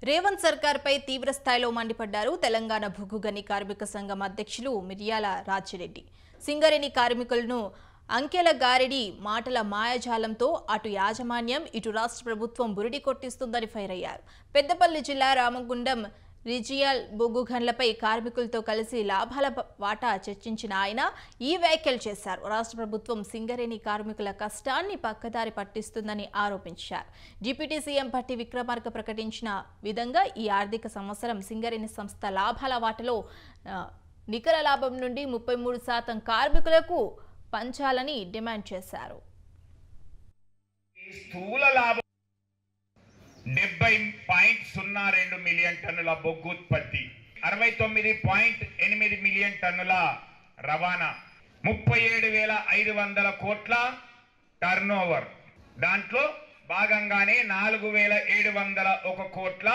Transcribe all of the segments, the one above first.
రేవంత్ సర్కార్పై తీవ్ర స్థాయిలో మండిపడ్డారు తెలంగాణ భూగు గని కార్మిక సంఘం అధ్యక్షులు మిర్యాల రాజిరెడ్డి. సింగరేణి కార్మికులను అంకెల గారిడి మాటల మాయాజాలంతో అటు యాజమాన్యం ఇటు రాష్ట్ర ప్రభుత్వం బురిడి కొట్టిస్తుందని ఫైర్ అయ్యారు. పెద్దపల్లి జిల్లా రామగుండం రిజియల్ బొగ్గు గన్లపై కార్మికులతో కలిసి లాభాల వాటా చర్చించిన ఆయన ఈ వ్యాఖ్యలు చేశారు. రాష్ట్ర ప్రభుత్వం సింగరేణి కార్మికుల కష్టాన్ని పక్కదారి పట్టిస్తుందని ఆరోపించారు. డిప్యూటీ సీఎం భట్టి విక్రమార్క ప్రకటించిన విధంగా ఈ ఆర్థిక సంవత్సరం సింగరేణి సంస్థ లాభాల వాటలో నికర లాభం నుండి 33% కార్మికులకు పంచాలని డిమాండ్ చేశారు. స్థూల లాభం 70.02 మిలియన్ టన్నుల బొగ్గు ఉత్పత్తి, 69.8 మిలియన్ టన్నుల రవాణా, 37,500 కోట్ల టర్నోవర్. దాంట్లో భాగంగానే 4,701 కోట్ల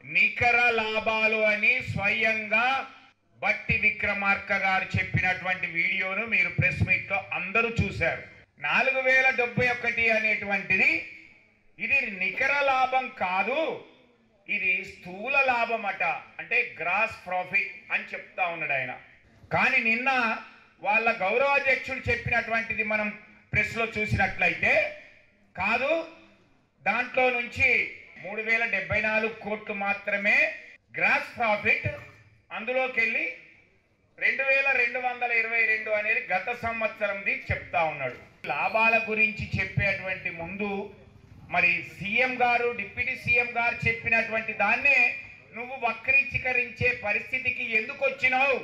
నికర లాభాలు అని స్వయంగా భట్టి విక్రమార్క గారు చెప్పినటువంటి వీడియోను మీరు ప్రెస్ మీట్ లో అందరూ చూశారు. 4,071 అనేటువంటిది ఇది నికర లాభం కాదు, ఇది స్థూల లాభం అట, అంటే గ్రాస్ ప్రాఫిట్ అని చెప్తా ఉన్నాడు ఆయన. కానీ నిన్న వాళ్ళ గౌరవాధ్యక్షుడు చెప్పినటువంటిది మనం ప్రెస్ లో చూసినట్లయితే కాదు, దాంట్లో నుంచి 3,074 కోట్లు మాత్రమే గ్రాస్ ప్రాఫిట్, అందులోకి వెళ్ళి 2,222 అనేది గత సంవత్సరంది చెప్తా ఉన్నాడు. లాభాల గురించి చెప్పేటువంటి ముందు మరి సీఎం గారు, డిప్యూటీ సీఎం గారు చెప్పినటువంటి దాన్నే నువ్వు వక్రీకరించే పరిస్థితికి ఎందుకు వచ్చినావు?